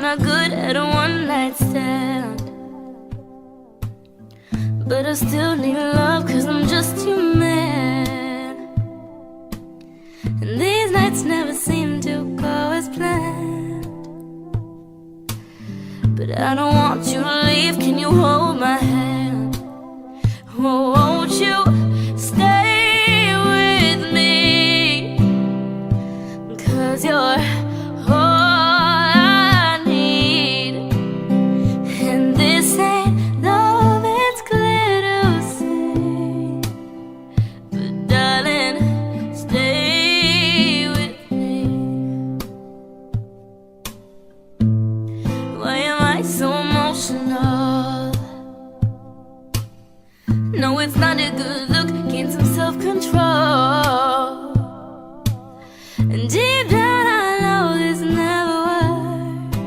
not good at a one-night stand, but I still need love, 'cause I'm just human. And these nights never seem to go as planned. But I don't want you to leave, can you hold my hand? Oh, won't you stay with me? 'Cause you're all I need. And this ain't love, it's clear to see. But darling, stay with me. Why am I so emotional? No, it's not a good look, gain some self-control. And deep down I know this never works,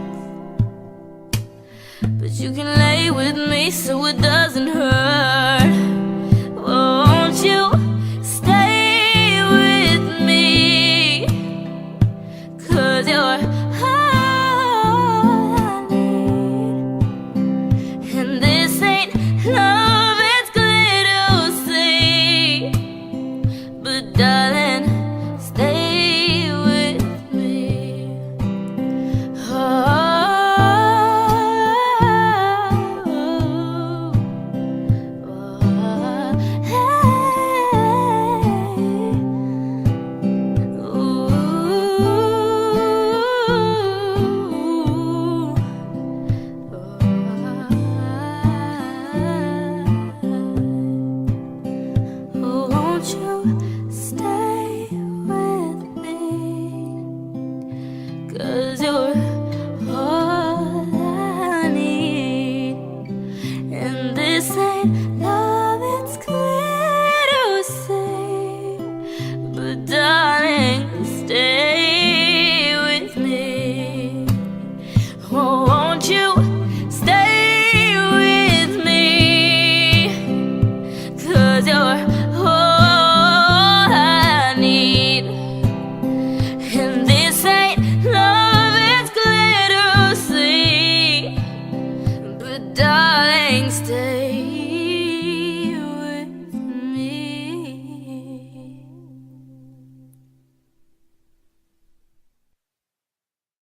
but you can lay with me so it doesn't hurt.